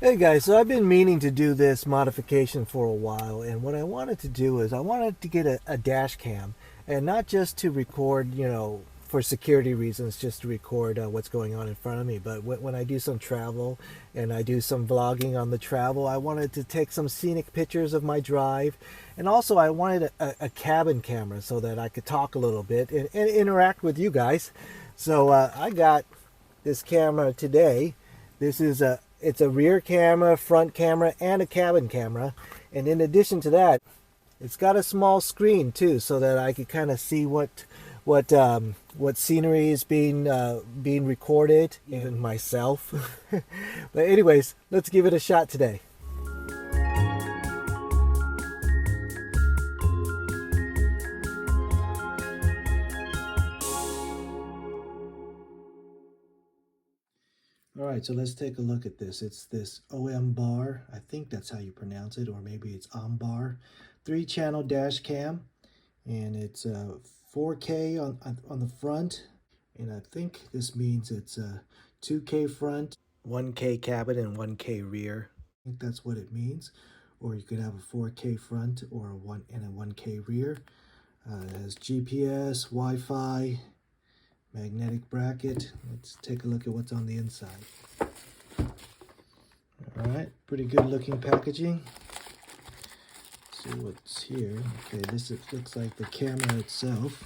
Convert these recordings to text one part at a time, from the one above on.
Hey guys, so I've been meaning to do this modification for a while, and what I wanted to do is I wanted to get a dash cam, and not just to record, for security reasons, just to record what's going on in front of me, but when I do some travel and I do some vlogging on the travel, I wanted to take some scenic pictures of my drive, and also I wanted a cabin camera so that I could talk a little bit and interact with you guys. So I got this camera today. This is it's a rear camera, front camera, and a cabin camera. And in addition to that, it's got a small screen too, so that I could kind of see what scenery is being recorded, even myself. But anyways, let's give it a shot today. All right, so let's take a look at this. It's this Ombar, I think that's how you pronounce it, or maybe it's Ombar, 3-channel dash cam, and it's 4K on the front, and I think this means it's 2K front, 1K cabin, and 1K rear. I think that's what it means. Or you could have a 4K front or a 1K rear. It has GPS, Wi-Fi, magnetic bracket. Let's take a look at what's on the inside. All right, pretty good looking packaging. Let's see what's here. Okay, looks like the camera itself.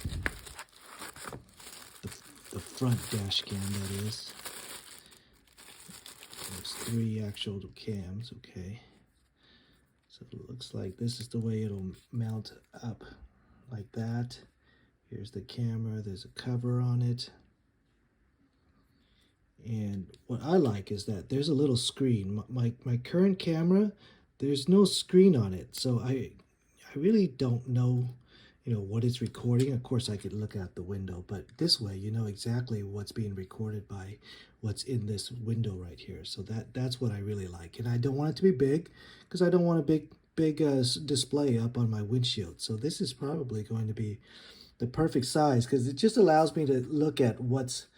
The front dash cam, that is. There's 3 actual cams, okay. So it looks like this is the way it'll mount up, like that. Here's the camera, there's a cover on it. And what I like is that there's a little screen. My current camera, there's no screen on it. So I really don't know, what it's recording. Of course, I could look out the window, but this way, you know exactly what's being recorded by what's in this window right here. So that's what I really like. And I don't want it to be big because I don't want a big display up on my windshield. So this is probably going to be the perfect size because it just allows me to look at what's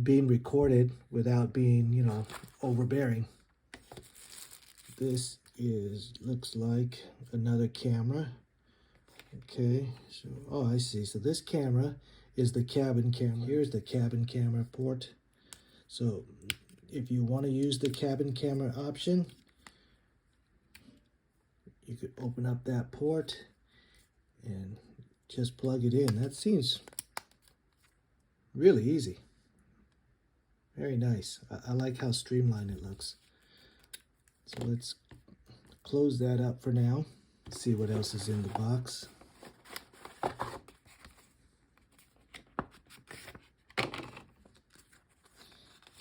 being recorded without being, overbearing. This looks like another camera. Okay, so, oh, I see. So this camera is the cabin camera. Here's the cabin camera port. So if you want to use the cabin camera option, you could open up that port and just plug it in. That seems really easy. Very nice. I like how streamlined it looks. So let's close that up for now. See what else is in the box.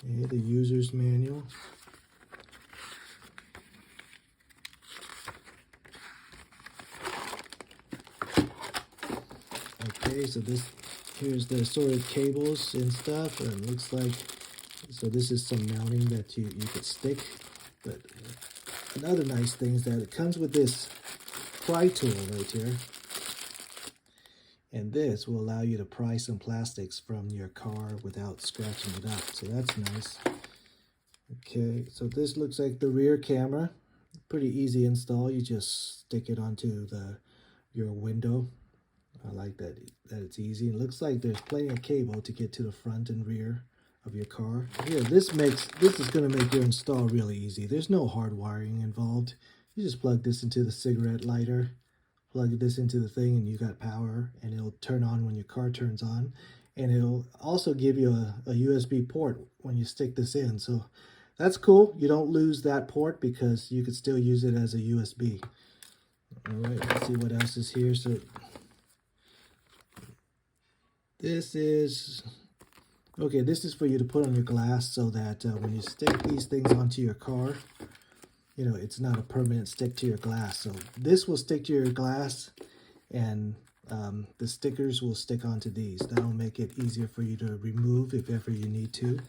Okay, the user's manual. Okay, so here's the sort of cables and stuff, and it looks like, so this is some mounting that you could stick. But another nice thing is that it comes with this pry tool right here, and this will allow you to pry some plastics from your car without scratching it up, so that's nice. Okay, so this looks like the rear camera. Pretty easy install. You just stick it onto your window. I like that it's easy. It looks like there's plenty of cable to get to the front and rear of your car. Yeah, this is going to make your install really easy. There's no hard wiring involved. You just plug this into the cigarette lighter, plug this into the thing, and you got power, and it'll turn on when your car turns on. And it'll also give you a USB port when you stick this in. So that's cool. You don't lose that port because you could still use it as a USB. All right, let's see what else is here. So this is for you to put on your glass so that when you stick these things onto your car, it's not a permanent stick to your glass. So this will stick to your glass, and the stickers will stick onto these. That'll make it easier for you to remove if ever you need to.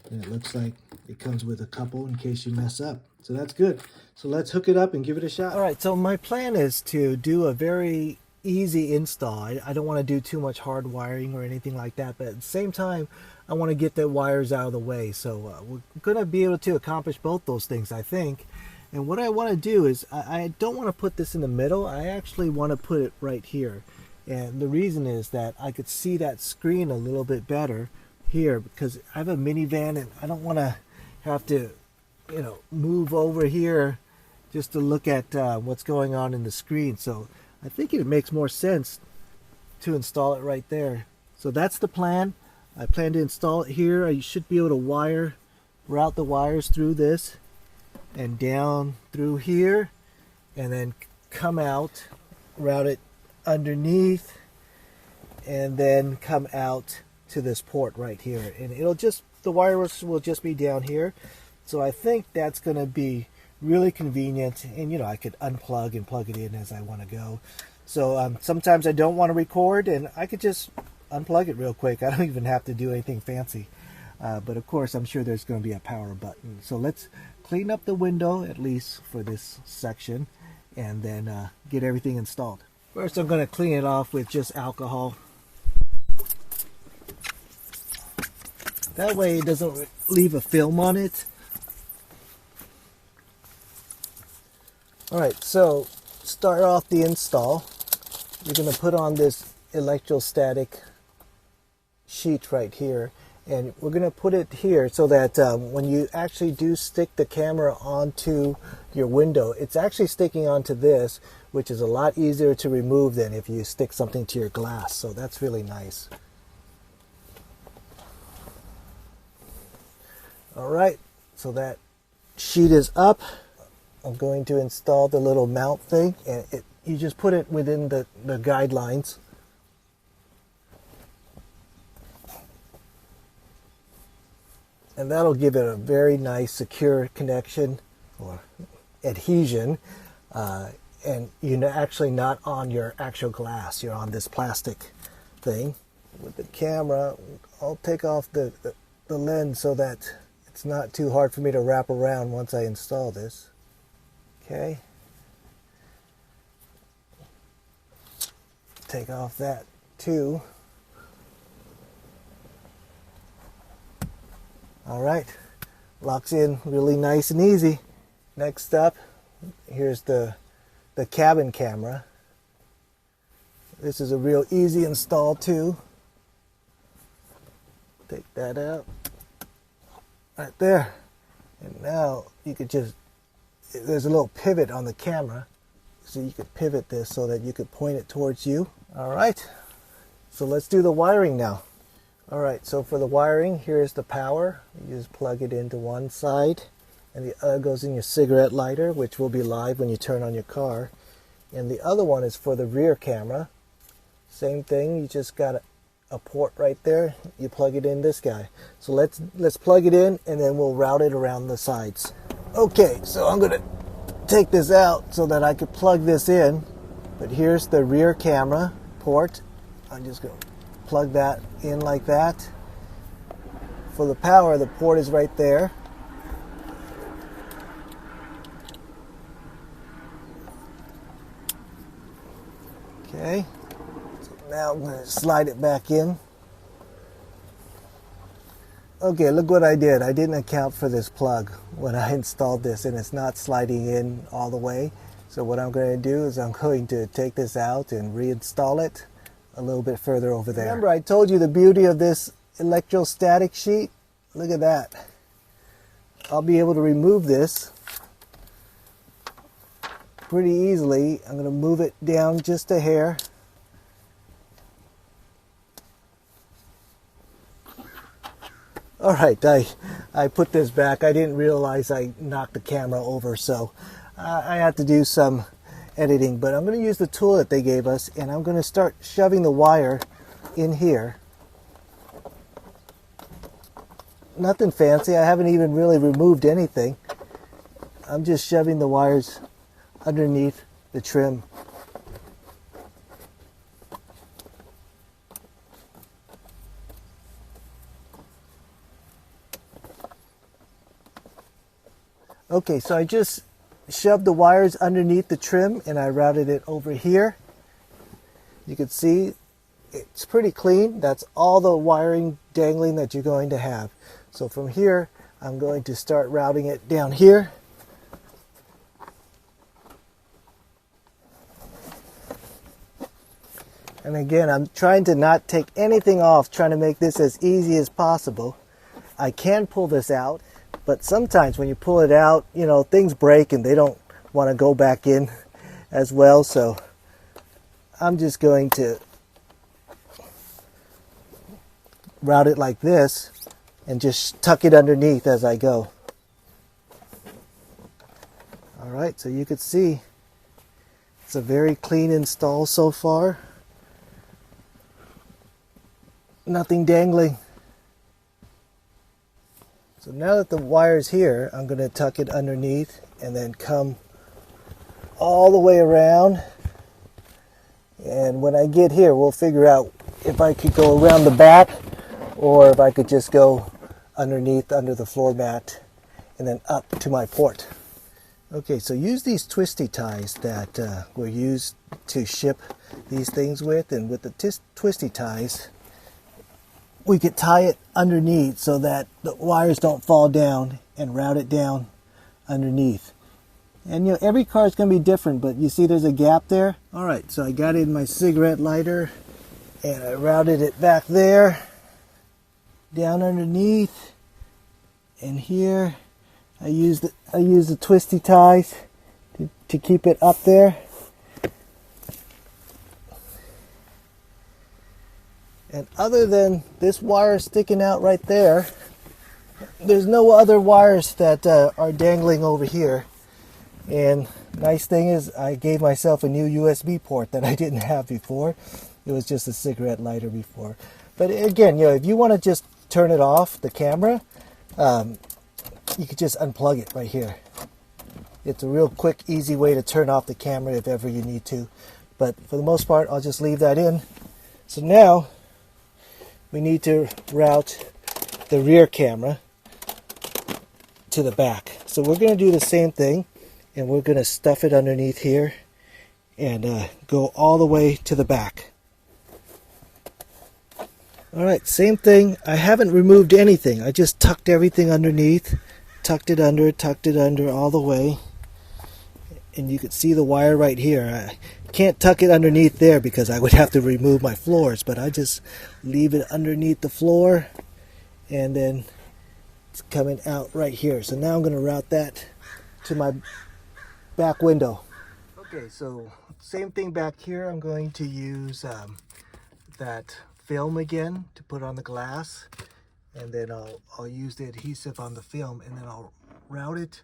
And it looks like it comes with a couple in case you mess up. So that's good. So let's hook it up and give it a shot. All right, so my plan is to do a very easy install. I don't want to do too much hard wiring or anything like that, but at the same time, I want to get the wires out of the way. So we're going to be able to accomplish both those things, I think. And what I want to do is I don't want to put this in the middle. I actually want to put it right here. And the reason is that I could see that screen a little bit better here because I have a minivan and I don't want to have to, you know, move over here just to look at what's going on in the screen. So I think it makes more sense to install it right there. So that's the plan. I plan to install it here. I should be able to route the wires through this and down through here and then come out, route it underneath, and then come out to this port right here. And the wires will just be down here. So I think that's going to be really convenient. And you know, I could unplug and plug it in as I want to go. So sometimes I don't want to record and I could just unplug it real quick. I don't even have to do anything fancy. But of course, I'm sure there's going to be a power button. So let's clean up the window, at least for this section, and then get everything installed. First, I'm going to clean it off with just alcohol. That way it doesn't leave a film on it. Alright, so start off the install. You're going to put on this electrostatic sheet right here. And we're going to put it here so that when you actually do stick the camera onto your window, it's actually sticking onto this, which is a lot easier to remove than if you stick something to your glass. So that's really nice. All right, so that sheet is up. I'm going to install the little mount thing, and you just put it within the guidelines. And that'll give it a very nice secure connection or adhesion. And you're actually not on your actual glass. You're on this plastic thing. With the camera, I'll take off the lens so that it's not too hard for me to wrap around once I install this. Okay. Take off that too. All right, locks in really nice and easy. Next up, here's the cabin camera. This is a real easy install too. Take that out, right there. And now you could there's a little pivot on the camera, so you could pivot this so that you could point it towards you. All right, so let's do the wiring now. Alright, so for the wiring, here's the power. You just plug it into one side, and the other goes in your cigarette lighter, which will be live when you turn on your car. And the other one is for the rear camera. Same thing, you just got a port right there. You plug it in this guy. So let's plug it in, and then we'll route it around the sides. Okay, so I'm going to take this out so that I could plug this in. But here's the rear camera port. I'm just going to plug that in like that. For the power, the port is right there. Okay, so now I'm going to slide it back in. Okay, look what I did. I didn't account for this plug when I installed this, and it's not sliding in all the way. So what I'm going to do is I'm going to take this out and reinstall it a little bit further over there. Remember, I told you the beauty of this electrostatic sheet? Look at that. I'll be able to remove this pretty easily. I'm going to move it down just a hair. All right, I put this back. I didn't realize I knocked the camera over, so I had to do some editing, but I'm going to use the tool that they gave us, and I'm going to start shoving the wire in here. Nothing fancy. I haven't even really removed anything. I'm just shoving the wires underneath the trim. Okay, so I just shoved the wires underneath the trim and I routed it over here. You can see it's pretty clean. That's all the wiring dangling that you're going to have. So from here, I'm going to start routing it down here. And again, I'm trying to not take anything off, trying to make this as easy as possible. I can pull this out, but sometimes when you pull it out, you know, things break and they don't want to go back in as well. So I'm just going to route it like this and just tuck it underneath as I go. All right, so you can see it's a very clean install so far. Nothing dangling. So now that the wire's here, I'm going to tuck it underneath and then come all the way around. And when I get here, we'll figure out if I could go around the back or if I could just go underneath under the floor mat and then up to my port. Okay, so use these twisty ties that were used to ship these things with, and with the twisty ties, we could tie it underneath so that the wires don't fall down and route it down underneath. And you know, every car is going to be different, but you see there's a gap there. All right, so I got in my cigarette lighter and I routed it back there, down underneath, and here I use the twisty ties to keep it up there. And other than this wire sticking out right there, there's no other wires that are dangling over here. And nice thing is I gave myself a new USB port that I didn't have before. It was just a cigarette lighter before. But again, you know, if you want to just turn it off, the camera, you could just unplug it right here. It's a real quick, easy way to turn off the camera if ever you need to. But for the most part, I'll just leave that in. So now we need to route the rear camera to the back. So we're going to do the same thing, and we're going to stuff it underneath here and go all the way to the back. Alright, same thing. I haven't removed anything. I just tucked everything underneath, tucked it under all the way. And you can see the wire right here. I can't tuck it underneath there because I would have to remove my floors, but I just leave it underneath the floor, and then it's coming out right here. So now I'm going to route that to my back window. Okay, so same thing back here. I'm going to use that film again to put on the glass, and then I'll use the adhesive on the film, and then I'll route it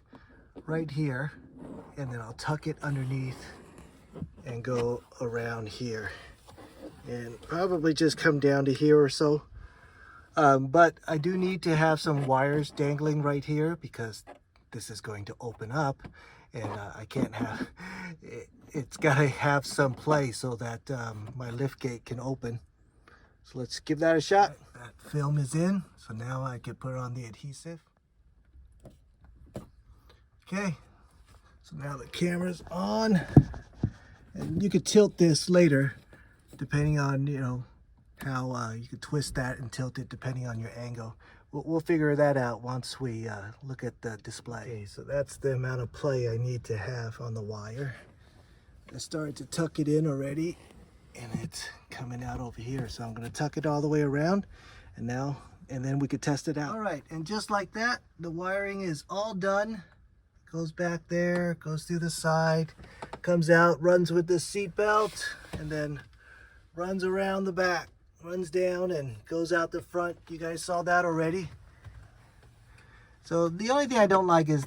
right here, and then I'll tuck it underneath and go around here and probably just come down to here or so. But I do need to have some wires dangling right here because this is going to open up, and I can't have it's got to have some play so that my lift gate can open. So let's give that a shot. That film is in, so now I can put on the adhesive. Okay, so now the camera's on, and you could tilt this later depending on, you know, how you could twist that and tilt it depending on your angle. We'll figure that out once we look at the display. Okay, so that's the amount of play I need to have on the wire. I started to tuck it in already, and it's coming out over here. So I'm going to tuck it all the way around, and then we could test it out. All right, and just like that, the wiring is all done. Goes back there, goes through the side, comes out, runs with the seat belt, and then runs around the back, runs down and goes out the front. You guys saw that already. So the only thing I don't like is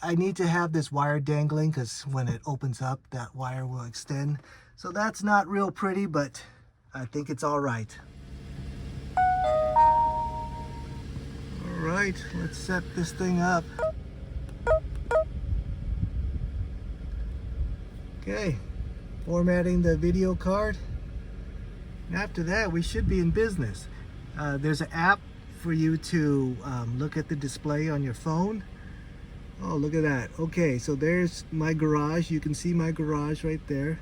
I need to have this wire dangling, because when it opens up, that wire will extend. So that's not real pretty, but I think it's all right. All right, let's set this thing up. Okay, formatting the video card. And after that, we should be in business. There's an app for you to look at the display on your phone. Oh, look at that. Okay, so there's my garage. You can see my garage right there.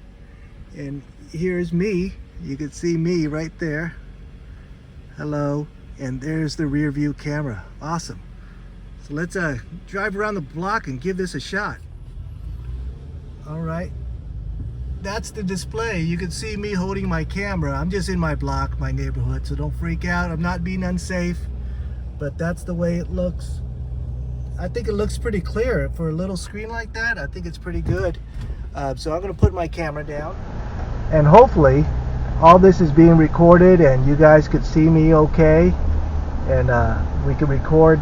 And here's me You can see me right there. Hello. And there's the rear view camera. Awesome. So let's drive around the block and give this a shot. All right. That's the display. You can see me holding my camera. I'm just in my block, my neighborhood, so don't freak out. I'm not being unsafe, but that's the way it looks. I think it looks pretty clear for a little screen like that. I think it's pretty good. So I'm going to put my camera down, and hopefully all this is being recorded and you guys could see me okay, and we can record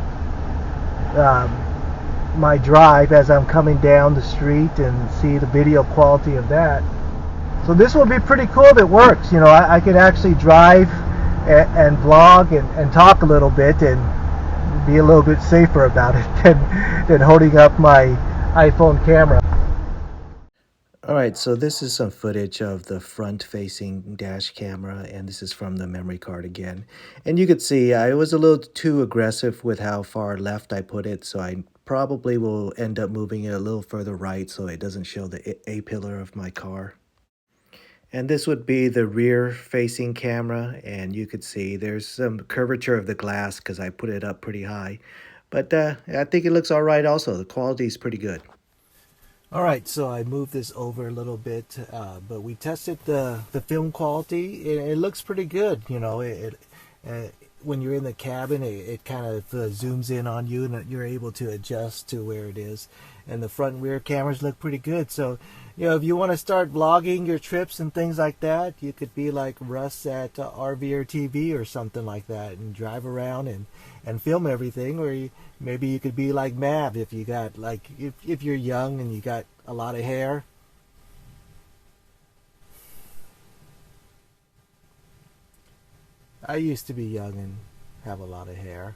my drive as I'm coming down the street and see the video quality of that. So this will be pretty cool if it works. You know, I could actually drive and vlog and talk a little bit and be a little bit safer about it than holding up my iPhone camera. Alright, so this is some footage of the front-facing dash camera, and this is from the memory card again. And you could see I was a little too aggressive with how far left I put it, so I probably will end up moving it a little further right so it doesn't show the A-pillar of my car. And this would be the rear-facing camera, and you could see there's some curvature of the glass because I put it up pretty high. But I think it looks all right also. The quality is pretty good. All right, so I moved this over a little bit, but we tested the film quality. It looks pretty good. You know, when you're in the cabin, it kind of zooms in on you, and you're able to adjust to where it is. And the front and rear cameras look pretty good. So, you know, if you want to start vlogging your trips and things like that, you could be like Russ at RV or TV or something like that, and drive around and film everything. Or maybe you could be like Mav if you got like if you're young and you got a lot of hair. I used to be young and have a lot of hair.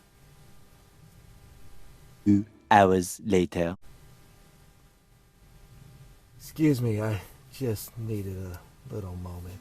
2 hours later. Excuse me, I just needed a little moment.